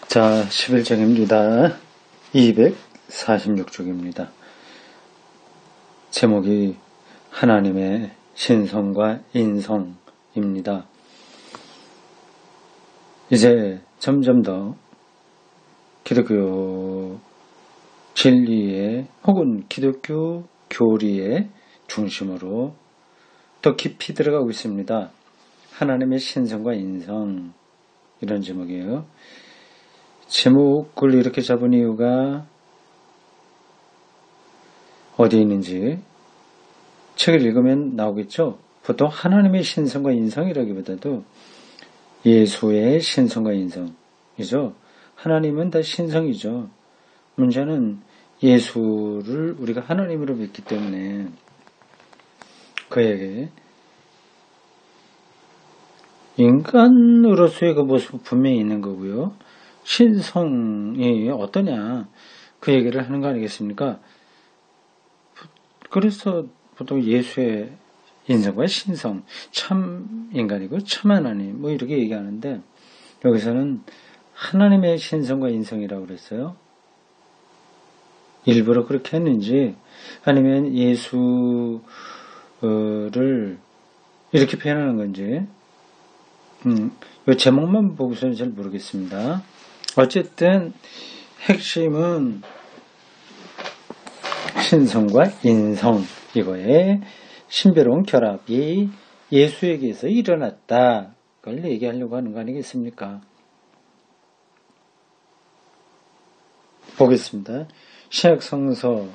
자, 11장입니다. 246쪽입니다. 제목이 하나님의 신성과 인성입니다. 이제 점점 더 기독교 진리의 혹은 기독교 교리의 중심으로 더 깊이 들어가고 있습니다. 하나님의 신성과 인성, 이런 제목이에요. 제목을 이렇게 잡은 이유가 어디에 있는지 책을 읽으면 나오겠죠. 보통 하나님의 신성과 인성이라기보다도 예수의 신성과 인성이죠. 하나님은 다 신성이죠. 문제는 예수를 우리가 하나님으로 믿기 때문에 그에게 인간으로서의 그 모습은 분명히 있는 거고요. 신성이 어떠냐, 그 얘기를 하는 거 아니겠습니까? 그래서 보통 예수의 인성과 신성, 참 인간이고 참 하나님, 뭐 이렇게 얘기하는데, 여기서는 하나님의 신성과 인성이라고 그랬어요. 일부러 그렇게 했는지, 아니면 예수를 이렇게 표현하는 건지, 이 제목만 보고서는 잘 모르겠습니다. 어쨌든 핵심은 신성과 인성, 이거의 신비로운 결합이 예수에게서 일어났다, 그걸 얘기하려고 하는 거 아니겠습니까? 보겠습니다. 신약성서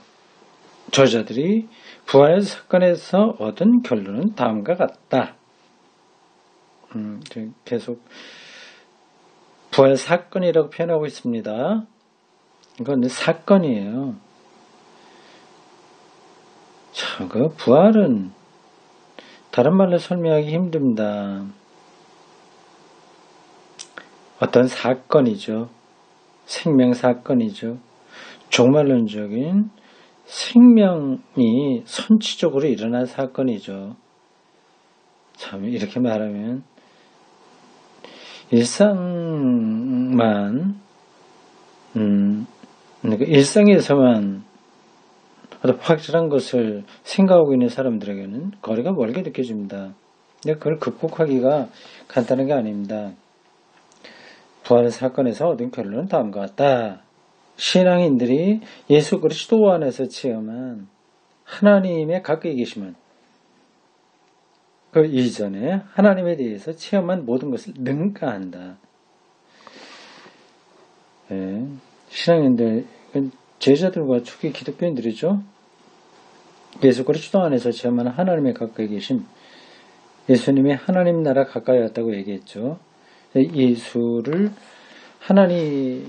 저자들이 부활 사건에서 얻은 결론은 다음과 같다. 계속 부활 사건이라고 표현하고 있습니다. 이건 사건이에요. 자, 그 부활은 다른 말로 설명하기 힘듭니다. 어떤 사건이죠. 생명 사건이죠. 종말론적인 생명이 선취적으로 일어난 사건이죠. 참, 이렇게 말하면 일상만, 그러니까 일상에서만 어떤 확실한 것을 생각하고 있는 사람들에게는 거리가 멀게 느껴집니다. 근데 그걸 극복하기가 간단한 게 아닙니다. 부활의 사건에서 얻은 결론은 다음과 같다. 신앙인들이 예수 그리스도 안에서 체험한 하나님의 가까이 계심은 그 이전에 하나님에 대해서 체험한 모든 것을 능가한다. 네. 신앙인들, 제자들과 초기 기독교인들이죠. 예수 그리스도 안에서 체험한 하나님의 가까이 계심, 예수님이 하나님 나라 가까이 왔다고 얘기했죠. 예수를 하나님의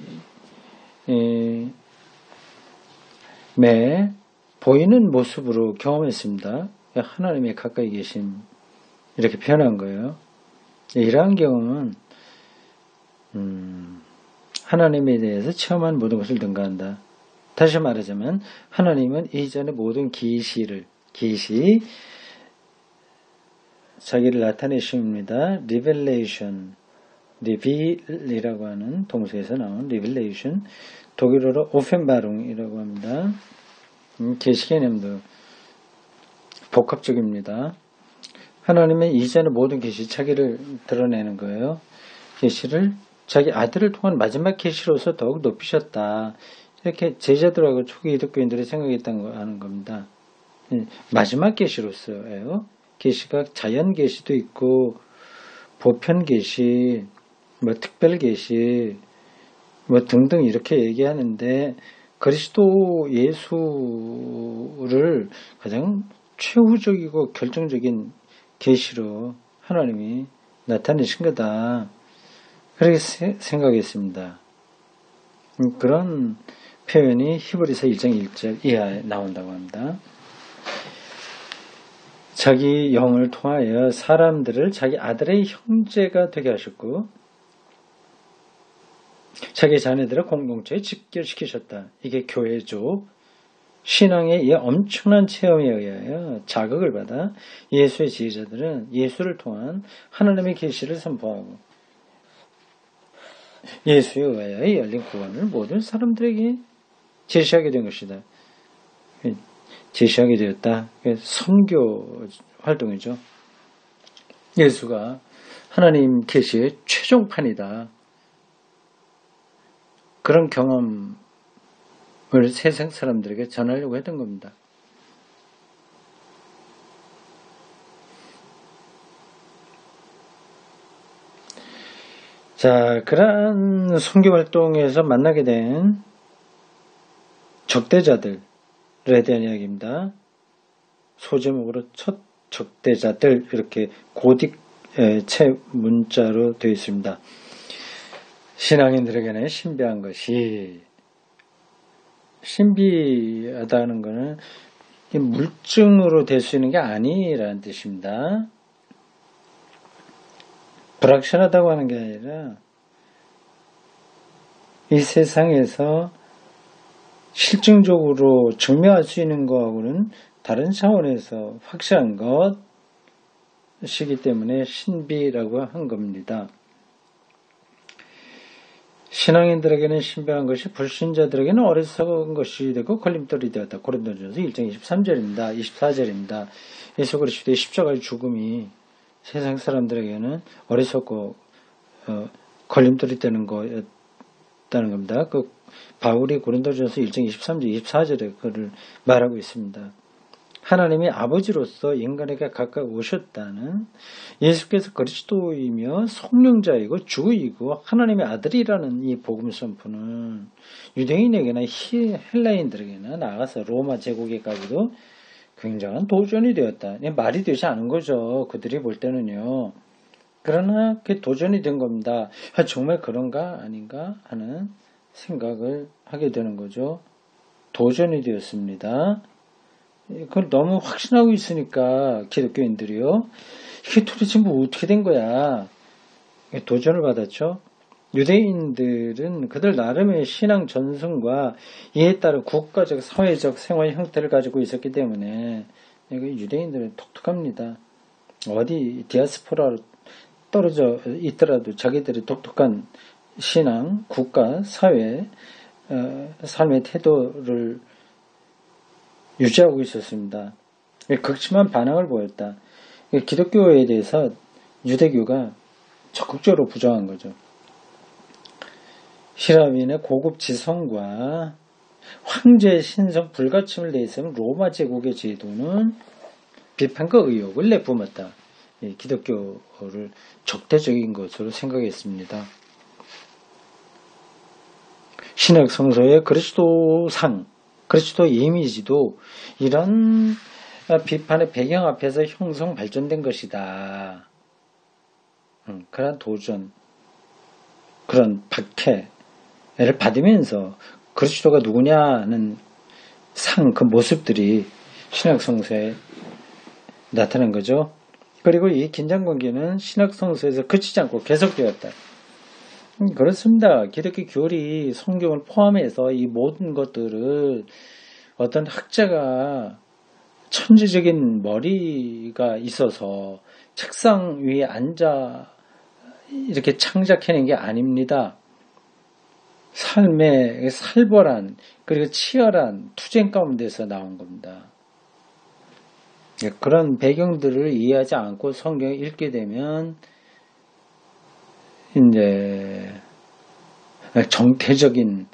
보이는 모습으로 경험했습니다. 하나님의 가까이 계심, 이렇게 표현한 거예요. 이러한 경험은 하나님에 대해서 체험한 모든 것을 능가한다. 다시 말하자면 하나님은 이전의 모든 계시, 자기를 나타내심입니다. 리빌이라고 하는 동사에서 나온 리빌레이션, 독일어로 오펜바룽이라고 합니다. 계시 개념도 복합적입니다. 하나님은 이전의 모든 계시, 자기를 드러내는 거예요. 계시를 자기 아들을 통한 마지막 계시로서 더욱 높이셨다. 이렇게 제자들하고 초기 기독교인들이 생각했다고 하는 겁니다. 마지막 계시로서예요. 계시가 자연 계시도 있고 보편 계시, 뭐 특별 계시, 뭐 등등 이렇게 얘기하는데, 그리스도 예수를 가장 최후적이고 결정적인 계시로 하나님이 나타내신 거다, 그렇게 생각했습니다. 그런 표현이 히브리서 1장 1절 이하에 나온다고 합니다. 자기 영을 통하여 사람들을 자기 아들의 형제가 되게 하셨고 자기 자녀들을 공동체에 집결시키셨다. 이게 교회죠. 신앙의 이 엄청난 체험에 의하여 자극을 받아 예수의 지휘자들은 예수를 통한 하나님의 계시를 선포하고 예수에 의하여 열린 구원을 모든 사람들에게 제시하게 된 것이다. 제시하게 되었다. 선교 활동이죠. 예수가 하나님 계시의 최종판이다. 그런 경험을 세상 사람들에게 전하려고 했던 겁니다. 자, 그러한 선교 활동에서 만나게 된 적대자들에 대한 이야기입니다. 소제목으로 첫 적대자들 이렇게 고딕체 문자로 되어 있습니다. 신앙인들에게는 신비한 것이 신비하다는 것은 물증으로 될 수 있는 게 아니라는 뜻입니다. 불확실하다고 하는 게 아니라 이 세상에서 실증적으로 증명할 수 있는 것하고는 다른 차원에서 확실한 것이기 때문에 신비라고 한 겁니다. 신앙인들에게는 신비한 것이 불신자들에게는 어리석은 것이 되고 걸림돌이 되었다. 고린도전서 1장 23절입니다. 24절입니다. 예수 그리스도의 십자가의 죽음이 세상 사람들에게는 어리석고 걸림돌이 되는 거였다는 겁니다. 그 바울이 고린도전서 1장 23절 24절에 그를 말하고 있습니다. 하나님이 아버지로서 인간에게 가까이 오셨다는 예수께서 그리스도이며 성령자이고 주이고 하나님의 아들이라는 이 복음 선포는 유대인에게나 헬라인들에게나 나아가서 로마 제국에까지도 굉장한 도전이 되었다. 말이 되지 않은 거죠. 그들이 볼 때는요. 그러나 그게 도전이 된 겁니다. 정말 그런가 아닌가 하는 생각을 하게 되는 거죠. 도전이 되었습니다. 그걸 너무 확신하고 있으니까 기독교인들이요. 이게 도대체 뭐 어떻게 된 거야. 도전을 받았죠. 유대인들은 그들 나름의 신앙 전승과 이에 따른 국가적, 사회적 생활 형태를 가지고 있었기 때문에 유대인들은 독특합니다. 어디 디아스포라로 떨어져 있더라도 자기들의 독특한 신앙, 국가, 사회, 삶의 태도를 유지하고 있었습니다. 극심한 반항을 보였다. 기독교에 대해서 유대교가 적극적으로 부정한 거죠. 히라민의 고급 지성과 황제의 신성 불가침을 내세운 로마 제국의 제도는 비판과 의혹을 내뿜었다. 기독교를 적대적인 것으로 생각했습니다. 신약 성서의 그리스도상, 그리스도 이미지도 이런 비판의 배경 앞에서 형성 발전된 것이다. 그런 도전, 그런 박해를 받으면서 그리스도가 누구냐는 그 모습들이 신약 성서에 나타난 거죠. 그리고 이 긴장 관계는 신약 성서에서 그치지 않고 계속되었다. 그렇습니다. 기독교 교리, 성경을 포함해서 이 모든 것들을 어떤 학자가 천재적인 머리가 있어서 책상 위에 앉아 이렇게 창작해낸 게 아닙니다. 삶의 살벌한 그리고 치열한 투쟁 가운데서 나온 겁니다. 그런 배경들을 이해하지 않고 성경을 읽게 되면 이제 정태적인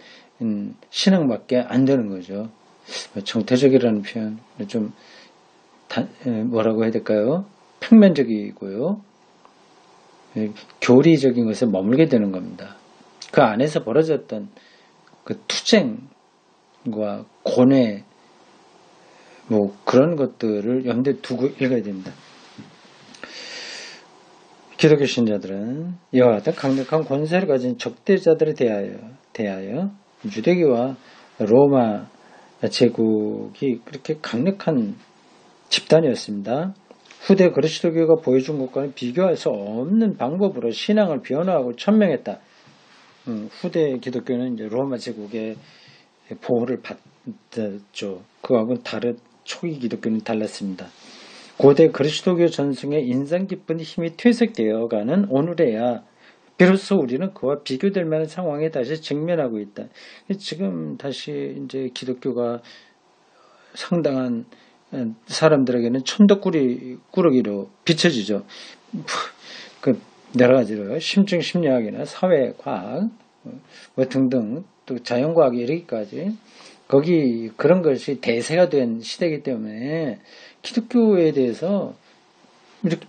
신앙밖에 안 되는 거죠. 정태적이라는 표현 좀 뭐라고 해야 될까요? 평면적이고요. 교리적인 것에 머물게 되는 겁니다. 그 안에서 벌어졌던 그 투쟁과 고뇌 뭐 그런 것들을 염두에 두고 읽어야 됩니다. 기독교 신자들은 이와 같은 강력한 권세를 가진 적대자들에 대하여 유대교와 로마 제국이 그렇게 강력한 집단이었습니다. 후대 그리스도교가 보여준 것과는 비교할 수 없는 방법으로 신앙을 변화하고 천명했다. 후대 기독교는 이제 로마 제국의 보호를 받았죠. 그거하고는 초기 기독교는 달랐습니다. 고대 그리스도교 전승의 인상 깊은 힘이 퇴색되어가는 오늘에야 비로소 우리는 그와 비교될 만한 상황에 다시 직면하고 있다. 지금 다시 이제 기독교가 상당한 사람들에게는 천덕꾸러기로 비춰지죠. 그 여러 가지로 심층 심리학이나 사회과학 뭐 등등 또 자연과학에 이르기까지 거기 그런 것이 대세가 된 시대이기 때문에 기독교에 대해서 이렇게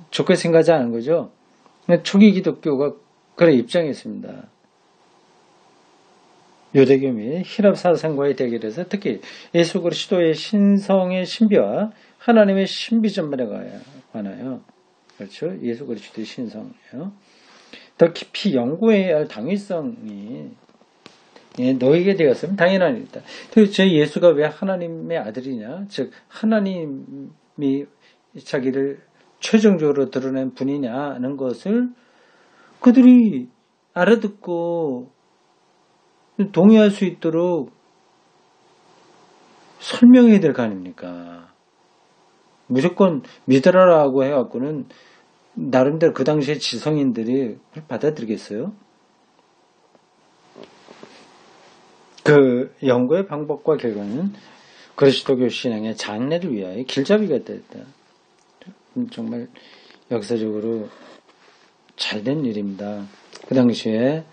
좋게 생각하지 않은 거죠. 초기 기독교가 그런 입장이었습니다. 유대교 및 히랍 사상과의 대결에서 특히 예수 그리스도의 신성의 신비와 하나님의 신비 전반에 관하여 그렇죠. 예수 그리스도의 신성이요. 더 깊이 연구해야 할 당위성이 너에게 되었으면 당연한 일이다. 도대체 예수가 왜 하나님의 아들이냐? 즉 하나님이 자기를 최종적으로 드러낸 분이냐는 것을 그들이 알아듣고 동의할 수 있도록 설명해야 될 거 아닙니까? 무조건 믿으라라고 해갖고는 나름대로 그 당시에 지성인들이 그걸 받아들이겠어요? 그 연구의 방법과 결과는 그리스도교 신앙의 장래를 위하여 길잡이가 됐다. 정말 역사적으로 잘된 일입니다. 그 당시에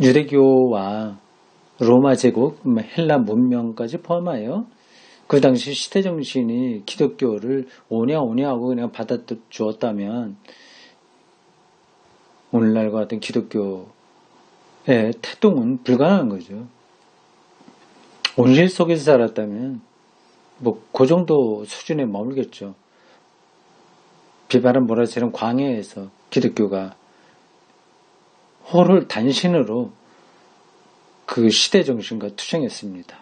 유대교와 로마 제국, 헬라 문명까지 포함하여 그 당시 시대 정신이 기독교를 오냐오냐하고 그냥 받아주었다면 오늘날과 같은 기독교의 태동은 불가능한 거죠. 온실 속에서 살았다면 뭐 그 정도 수준에 머물겠죠. 비바람 몰아치는 광야에서 기독교가 호를 단신으로 그 시대 정신과 투쟁했습니다.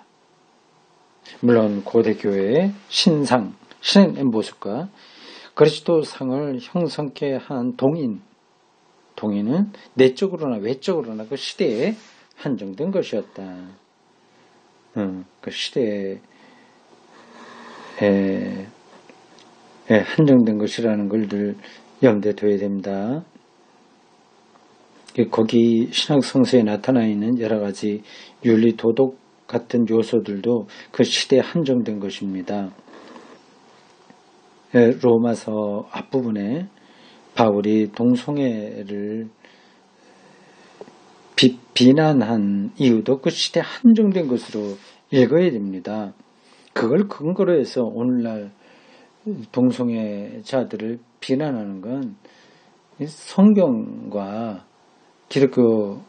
물론 고대 교회의 신상, 신의 모습과 그리스도상을 형성케 한 동인은 내적으로나 외적으로나 그 시대에 한정된 것이었다. 그 시대에 한정된 것이라는 걸 늘 염두에 둬야 됩니다. 거기 신학 성서에 나타나 있는 여러 가지 윤리 도덕 같은 요소들도 그 시대에 한정된 것입니다. 로마서 앞부분에 바울이 동성애를 비난한 이유도 그 시대에 한정된 것으로 읽어야 됩니다. 그걸 근거로 해서 오늘날 동성애자들을 비난하는 건 성경과 기독교에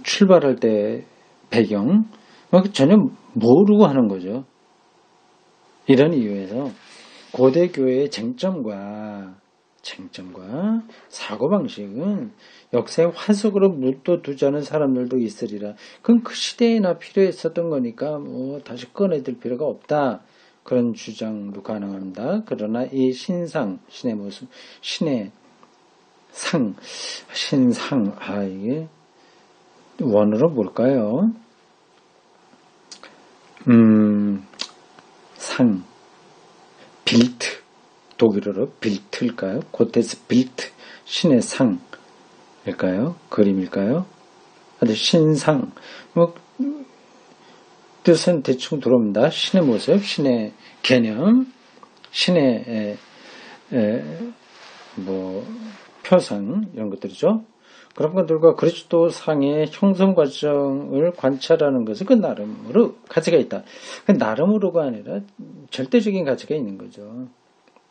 출발할 때 배경 전혀 모르고 하는 거죠. 이런 이유에서 고대 교회의 쟁점과 사고방식은 역사의 화석으로 묻어두자는 사람들도 있으리라. 그건 그 시대에나 필요했었던 거니까 뭐 다시 꺼내들 필요가 없다. 그런 주장도 가능합니다. 그러나 이 신상, 신의 모습, 신의 상, 신상, 이게 원어로 뭘까요? 상, 빌트, 독일어로 빌트일까요? 고테스 빌트, 신의 상일까요? 그림일까요? 아주 신상, 뜻은 대충 들어옵니다. 신의 모습, 신의 개념, 신의 표상 이런 것들이죠. 그런 것들과 그리스도 상의 형성 과정을 관찰하는 것은 그 나름으로 가치가 있다. 그 나름으로가 아니라 절대적인 가치가 있는 거죠.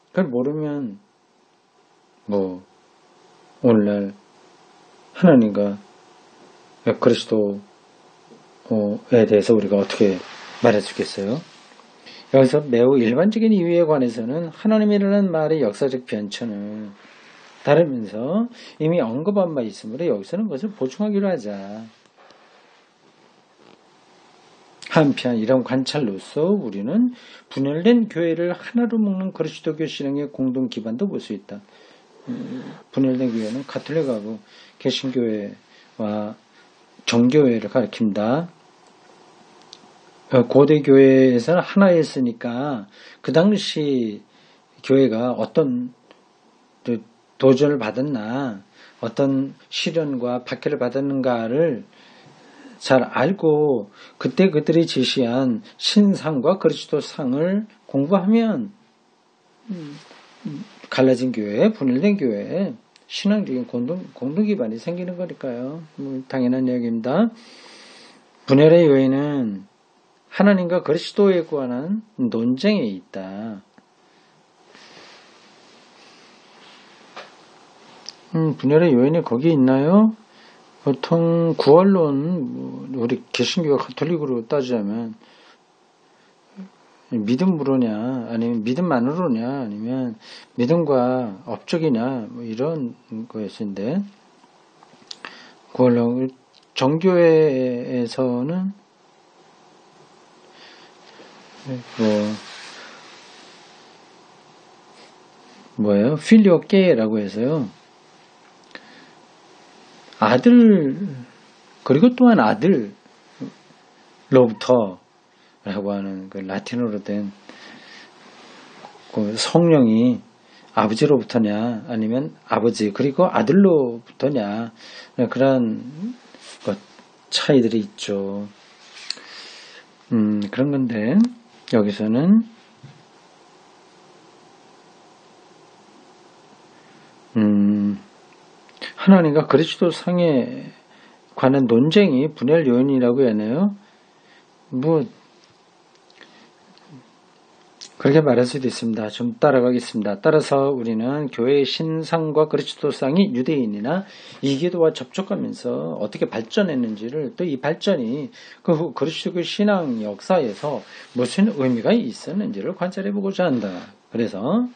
그걸 모르면 오늘날 하나님과 그리스도 에 대해서 우리가 어떻게 말해주겠어요? 여기서 매우 일반적인 이유에 관해서는 하나님이라는 말의 역사적 변천을 다루면서 이미 언급한 바 있으므로 여기서는 그것을 보충하기로 하자. 한편 이런 관찰로서 우리는 분열된 교회를 하나로 묶는 그리스도교 신앙의 공동 기반도 볼 수 있다. 분열된 교회는 가톨릭하고 개신교회와 정교회를 가리킵니다. 고대 교회에서는 하나였으니까 그 당시 교회가 어떤 도전을 받았나, 어떤 시련과 박해를 받았는가를 잘 알고 그때 그들이 제시한 신상과 그리스도상을 공부하면 갈라진 교회, 분열된 교회, 신앙적인 공동 기반이 생기는 거니까요. 당연한 이야기입니다. 분열의 요인은 하나님과 그리스도에 관한 논쟁에 있다. 분열의 요인이 거기 있나요? 보통 구원론, 우리 개신교가 가톨릭으로 따지자면 믿음으로냐, 아니면 믿음만으로냐, 아니면 믿음과 업적이냐, 뭐 이런 거였는데, 구원론, 정교회에서는 뭐예요? 필리오게라고 해서요. 아들, 그리고 또한 아들로부터 라고 하는 그 라틴어로 된 그 성령이 아버지로부터냐 아니면 아버지 그리고 아들로부터냐 그런 것 차이들이 있죠. 그런 건데 여기서는 하나님과 그리스도 상에 관한 논쟁이 분열 요인이라고 하네요. 뭐 그렇게 말할 수도 있습니다. 좀 따라가겠습니다. 따라서 우리는 교회의 신상과 그리스도상이 유대인이나 이기도와 접촉하면서 어떻게 발전했는지를 또 이 발전이 그 그리스도교 신앙 역사에서 무슨 의미가 있었는지를 관찰해보고자 한다. 그래서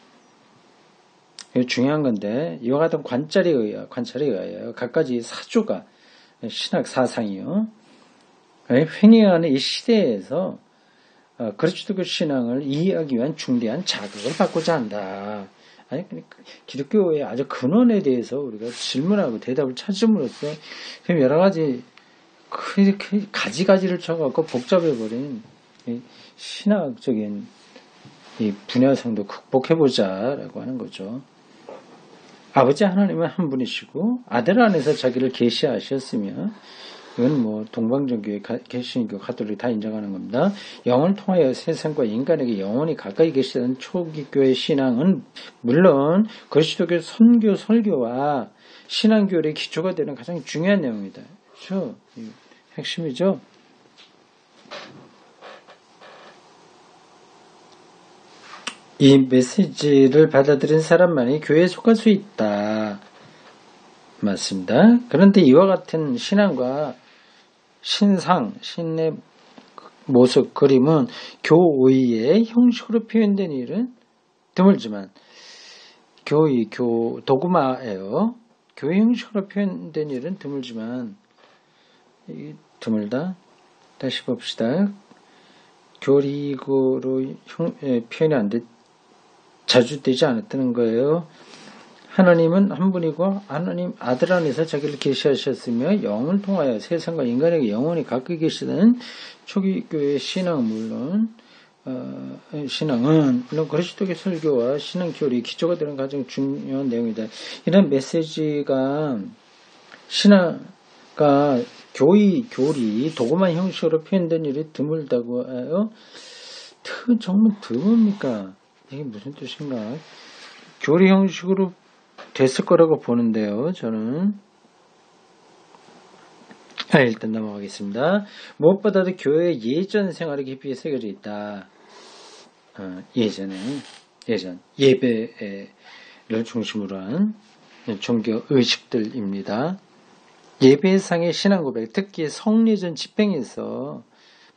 중요한 건데 이와 같은 관찰에 의하여 각가지 사조가 신학 사상이요. 횡행하는 이 시대에서 그리스도교 신앙을 이해하기 위한 중대한 자극을 받고자 한다. 아니, 기독교의 아주 근원에 대해서 우리가 질문하고 대답을 찾음으로써 여러 가지 가지가지를 쳐갖고 복잡해버린 신학적인 이 분야성도 극복해보자라고 하는 거죠. 아버지 하나님은 한 분이시고 아들 안에서 자기를 계시하셨으며 이건 뭐 동방정교회, 개신교, 가톨릭 다 인정하는 겁니다. 영을 통하여 세상과 인간에게 영원히 가까이 계시던 초기 교회 신앙은 물론 그리스도교 선교, 설교와 신앙교의 기초가 되는 가장 중요한 내용이다. 그렇죠? 핵심이죠. 이 메시지를 받아들인 사람만이 교회에 속할 수 있다. 맞습니다. 그런데 이와 같은 신앙과 신상, 신의 모습, 그림은 교의의 형식으로 표현된 일은 드물지만 도구마예요. 교의 형식으로 표현된 일은 드물지만 드물다. 다시 봅시다. 교리구로 표현이 안 돼. 자주 되지 않았다는 거예요. 하나님은 한 분이고 하나님 아들 안에서 자기를 계시하셨으며 영을 통하여 세상과 인간에게 영원히 가까이 계시는 초기교회의 신앙은 물론 그리스도의 설교와 신앙 교리 기초가 되는 가장 중요한 내용이다. 이런 메시지가 신앙과 교리 도구만 형식으로 표현된 일이 드물다고 해요. 정말 드뭅니까? 이게 무슨 뜻인가? 교리 형식으로 됐을 거라고 보는데요. 저는 일단 넘어가겠습니다. 무엇보다도 교회의 예전 생활에 깊이 새겨져 있다. 예배를 중심으로 한 종교 의식들입니다. 예배상의 신앙 고백, 특히 성례전 집행에서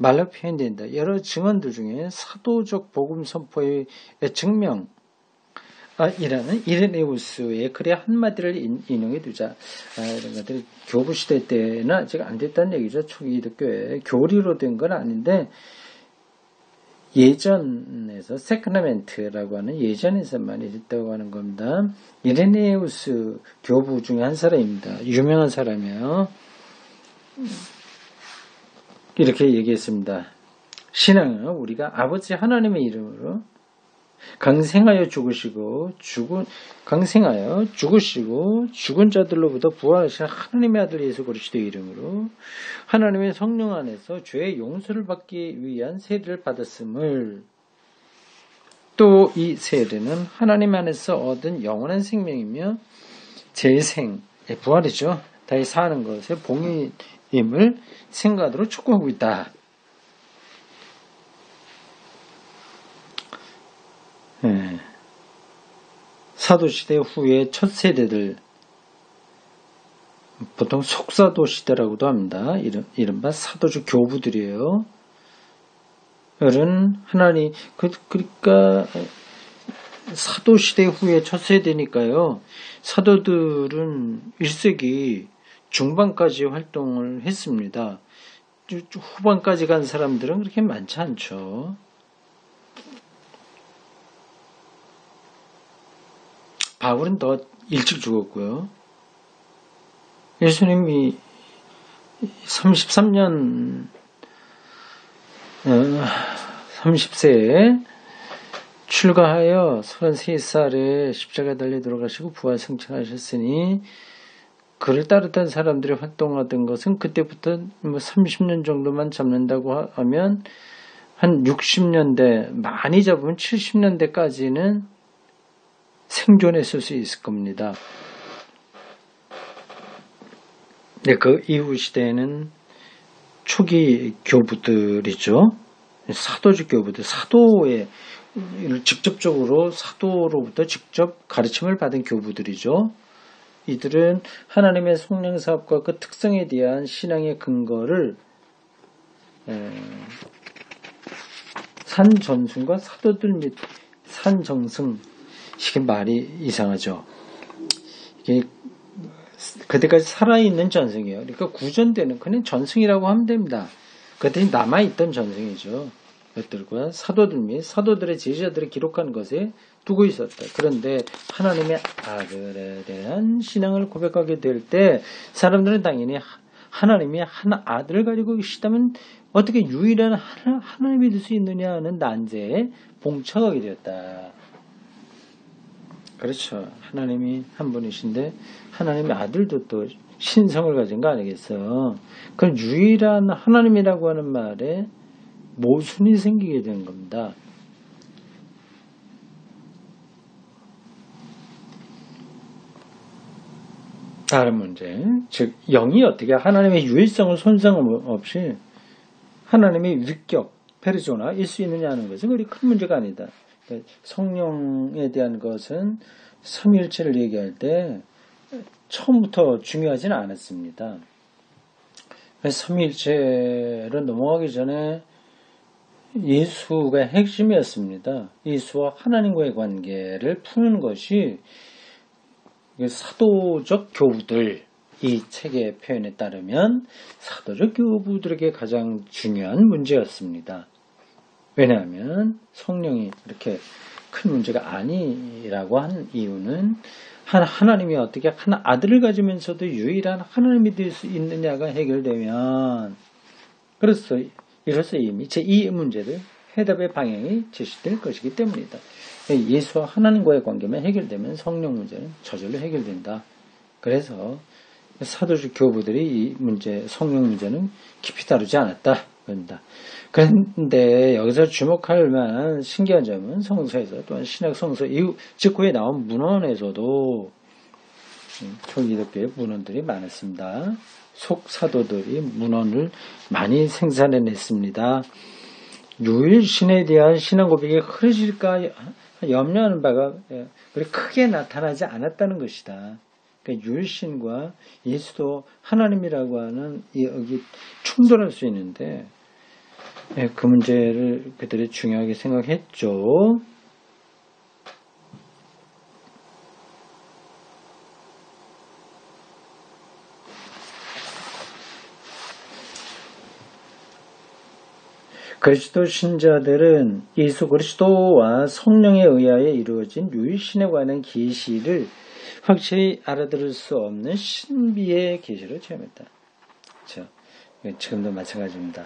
말로 표현된다. 여러 증언들 중에 사도적 복음 선포의 증명 이라는 이레네우스의 글의 한마디를 인용해 두자. 이런 것들이 교부 시대 때는 아직 안 됐다는 얘기죠. 초기 기독교에 교리로 된 건 아닌데 예전에서 세크라멘트라고 하는 예전에서만 됐다고 하는 겁니다. 이레네우스 교부 중에 한 사람입니다. 유명한 사람이에요. 이렇게 얘기했습니다. 신앙은 우리가 아버지 하나님의 이름으로 강생하여 죽으시고 강생하여 죽으시고 죽은 자들로부터 부활하신 하나님의 아들 예수 그리스도의 이름으로 하나님의 성령 안에서 죄의 용서를 받기 위한 세례를 받았음을, 또 이 세례는 하나님 안에서 얻은 영원한 생명이며 재생, 부활이죠. 다시 사는 것의 봉인임을 생각으로 촉구하고 있다. 사도시대 후에 첫 세대들, 보통 속사도시대라고도 합니다. 이른바 사도주 교부들이에요. 하나님, 그러니까 사도시대 후에 첫 세대니까요. 사도들은 1세기 중반까지 활동을 했습니다. 후반까지 간 사람들은 그렇게 많지 않죠. 바울은 더 일찍 죽었고요. 예수님이 30세에 출가하여 33살에 십자가 달려 돌아가시고 부활 승천하셨으니, 그를 따르던 사람들이 활동하던 것은 그때부터 30년 정도만 잡는다고 하면 한 60년대, 많이 잡으면 70년대까지는 생존했을 수 있을 겁니다. 네, 그 이후 시대에는 초기 교부들이죠. 사도주 교부들, 사도의 직접적으로 사도로부터 직접 가르침을 받은 교부들이죠. 이들은 하나님의 성령 사업과 그 특성에 대한 신앙의 근거를 산전승과 사도들 및 산정승, 이게 말이 이상하죠. 이게 그때까지 살아있는 전승이에요. 그러니까 구전되는, 그냥 전승이라고 하면 됩니다. 그때 남아있던 전승이죠. 그것들과 사도들 및 사도들의 제자들이 기록한 것에 두고 있었다. 그런데 하나님의 아들에 대한 신앙을 고백하게 될 때 사람들은 당연히 하나님이 한 아들을 가지고 계시다면 어떻게 유일한 하나님이 될 수 있느냐 하는 난제에 봉착하게 되었다. 그렇죠. 하나님이 한 분이신데 하나님의 아들도 또 신성을 가진 거 아니겠어요. 그럼 유일한 하나님이라고 하는 말에 모순이 생기게 된 겁니다. 다른 문제, 즉 영이 어떻게 하나님의 유일성을 손상 없이 하나님의 위격, 페르소나일 수 있느냐는 것은 그리 큰 문제가 아니다. 성령에 대한 것은 삼위일체를 얘기할 때 처음부터 중요하지는 않았습니다. 삼위일체로 넘어가기 전에 예수가 핵심이었습니다. 예수와 하나님과의 관계를 푸는 것이 사도적 교부들, 이 책의 표현에 따르면 사도적 교부들에게 가장 중요한 문제였습니다. 왜냐하면 성령이 그렇게 큰 문제가 아니라고 한 이유는 하나님이 어떻게 한 아들을 가지면서도 유일한 하나님이 될 수 있느냐가 해결되면, 이로써 이미 제2의 문제를 해답의 방향이 제시될 것이기 때문이다. 예수와 하나님과의 관계만 해결되면 성령 문제는 저절로 해결된다. 그래서 사도적 교부들이 이 문제, 성령 문제는 깊이 다루지 않았다. 그런데 여기서 주목할 만한 신기한 점은 성서에서, 또한 신약 성서 이후 직후에 나온 문헌에서도 초기독교의 문헌들이 많았습니다. 속사도들이 문헌을 많이 생산해냈습니다. 유일신에 대한 신앙 고백이 흐려질까 염려하는 바가 그리 크게 나타나지 않았다는 것이다. 그러니까 유일신과 예수도 하나님이라고 하는 여기 충돌할 수 있는데, 그 문제를 그들이 중요하게 생각했죠. 그리스도 신자들은 예수 그리스도와 성령에 의하여 이루어진 유일신에 관한 계시를 확실히 알아들을 수 없는 신비의 계시를 체험했다. 그렇죠? 지금도 마찬가지입니다.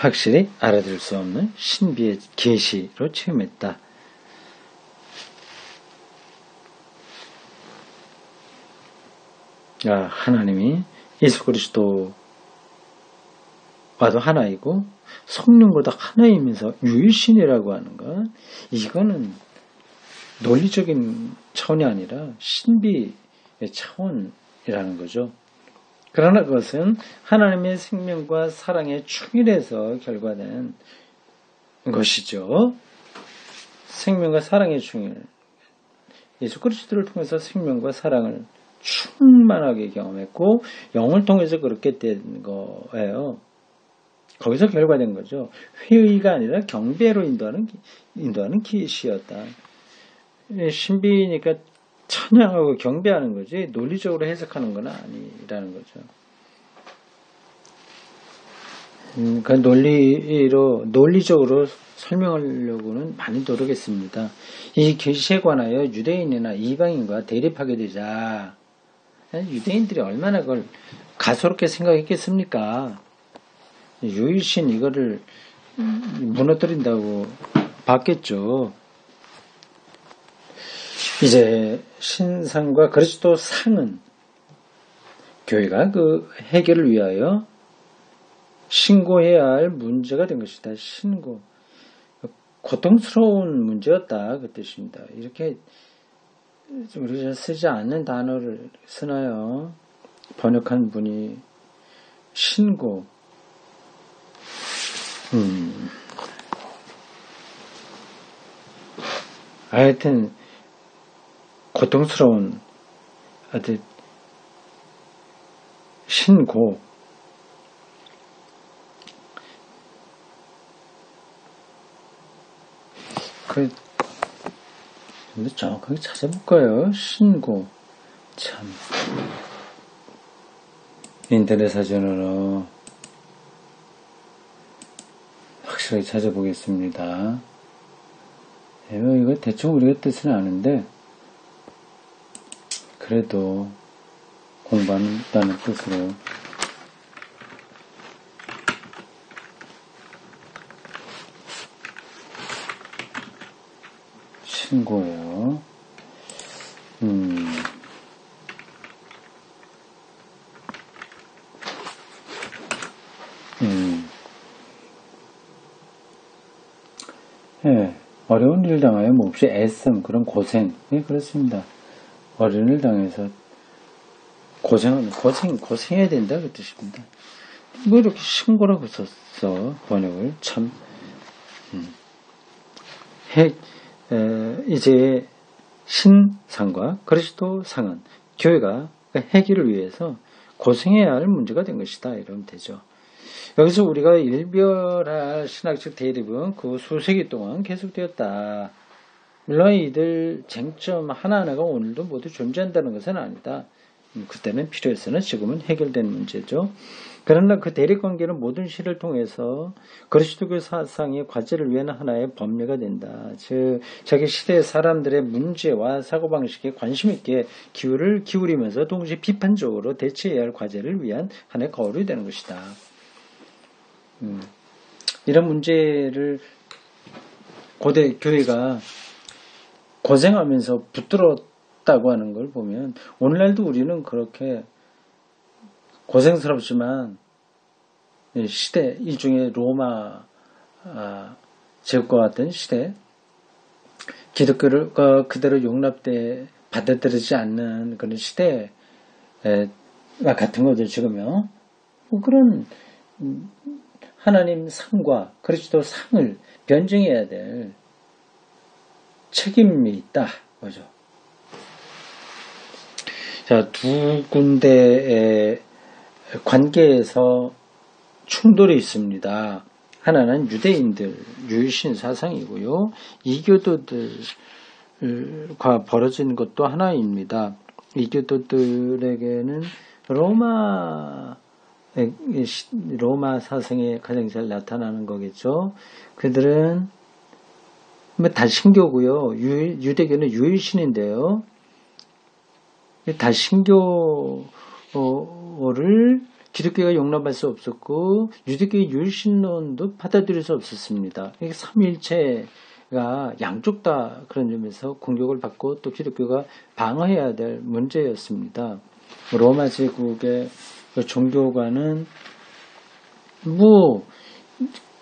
확실히 알아들 수 없는 신비의 계시로 체험했다. 하나님이 예수 그리스도와도 하나이고 성령과도 하나이면서 유일신이라고 하는 것, 이거는 논리적인 차원이 아니라 신비의 차원이라는 거죠. 그러나 그것은 하나님의 생명과 사랑에 충일해서 결과된 것이죠. 생명과 사랑의 충일. 예수 그리스도를 통해서 생명과 사랑을 충만하게 경험했고 영을 통해서 그렇게 된 거예요. 거기서 결과된 거죠. 회의가 아니라 경배로 인도하는 계시였다. 신비니까 찬양하고 경배하는 거지 논리적으로 해석하는 건 아니라는 거죠. 그 논리적으로 설명하려고는 많이 노력했습니다. 이 계시에 관하여 유대인이나 이방인과 대립하게 되자 유대인들이 얼마나 그걸 가소롭게 생각했겠습니까? 유일신 이거를 무너뜨린다고 봤겠죠. 이제 신상과 그리스도 상은 교회가 그 해결을 위하여 신고해야 할 문제가 된 것이다. 신고. 고통스러운 문제였다. 그 뜻입니다. 이렇게 우리가 쓰지 않는 단어를 쓰나요? 번역한 분이 신고. 하여튼 고통스러운 아주 신고. 근데 정확하게 찾아볼까요? 신고. 참. 인터넷 사전으로 확실하게 찾아보겠습니다. 이거 대충 우리가 뜻은 아는데, 그래도 공부한다는 뜻으로. 신고예요. 예, 어려운 일을 당하여 몹시 애씀, 그런 고생. 예, 그렇습니다. 어려운 일을 당해서 고생해야 된다, 그 뜻입니다. 뭐 이렇게 신고라고 썼어, 번역을. 참. 이제 신상과 그리스도 상은 교회가 해결을 위해서 고생해야 할 문제가 된 것이다. 이러면 되죠. 여기서 우리가 일별할 신학적 대립은 그 수세기 동안 계속되었다. 물론 이들 쟁점 하나하나가 오늘도 모두 존재한다는 것은 아니다. 그때는 필요해서는 지금은 해결된 문제죠. 그러나 그 대립관계는 모든 시를 통해서 그리스도교 사상의 과제를 위한 하나의 법례가 된다. 즉 자기 시대의 사람들의 문제와 사고방식에 관심 있게 기울이면서 동시에 비판적으로 대처해야 할 과제를 위한 하나의 거울이 되는 것이다. 이런 문제를 고대 교회가 고생하면서 붙들었다고 하는 걸 보면 오늘날도 우리는 그렇게 고생스럽지만 시대, 일종의 로마 제국과 같은 시대, 기독교가 그대로 받아들이지 않는 그런 시대와 같은 것을 지금요. 그런 하나님 상과 그리스도 상을 변증해야 될 책임이 있다. 그죠? 자, 두 군데의 관계에서 충돌이 있습니다. 하나는 유대인들, 유일신 사상이고요. 이교도들과 벌어진 것도 하나입니다. 이교도들에게는 로마 사상에 가장 잘 나타나는 거겠죠. 그들은 다신교고요. 유대교는 유일신인데요. 다신교를 기독교가 용납할 수 없었고 유대교의 율신론도 받아들일 수 없었습니다. 이게 삼위일체가 양쪽 다 그런 점에서 공격을 받고 또 기독교가 방어해야 될 문제였습니다. 로마 제국의 종교관은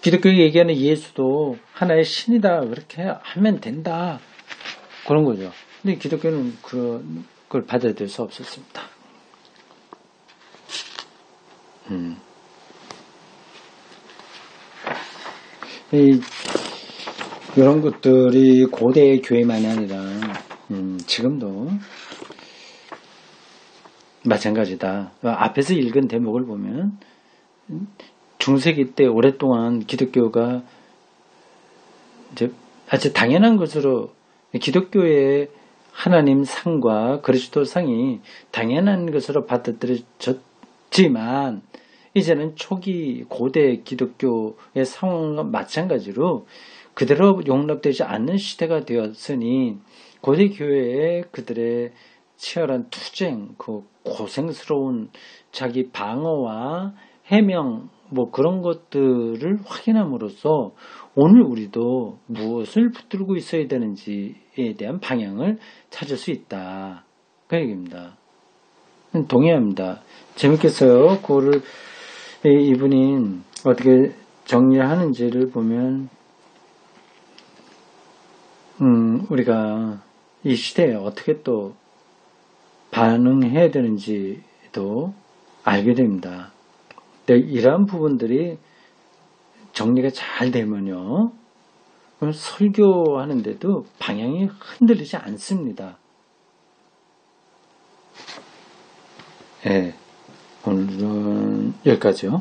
기독교가 얘기하는 예수도 하나의 신이다 그렇게 하면 된다 그런 거죠. 근데 기독교는 그걸 받아들일 수 없었습니다. 이런 것들이 고대 교회만이 아니라 지금도 마찬가지다. 앞에서 읽은 대목을 보면 중세기 때 오랫동안 기독교가 이제 아주 당연한 것으로 기독교의 하나님 상과 그리스도 상이 당연한 것으로 받아들여졌지만 이제는 초기 고대 기독교의 상황과 마찬가지로 그대로 용납되지 않는 시대가 되었으니 고대 교회에 그들의 치열한 투쟁, 그 고생스러운 자기 방어와 해명 그런 것들을 확인함으로써 오늘 우리도 무엇을 붙들고 있어야 되는지에 대한 방향을 찾을 수 있다. 그 얘기입니다. 동의합니다. 재밌겠어요. 그거를 이분이 어떻게 정리하는지를 보면 우리가 이 시대에 어떻게 또 반응해야 되는지도 알게 됩니다. 근데 이러한 부분들이 정리가 잘 되면요, 그럼 설교하는데도 방향이 흔들리지 않습니다. 네, 오늘은 여기까지요.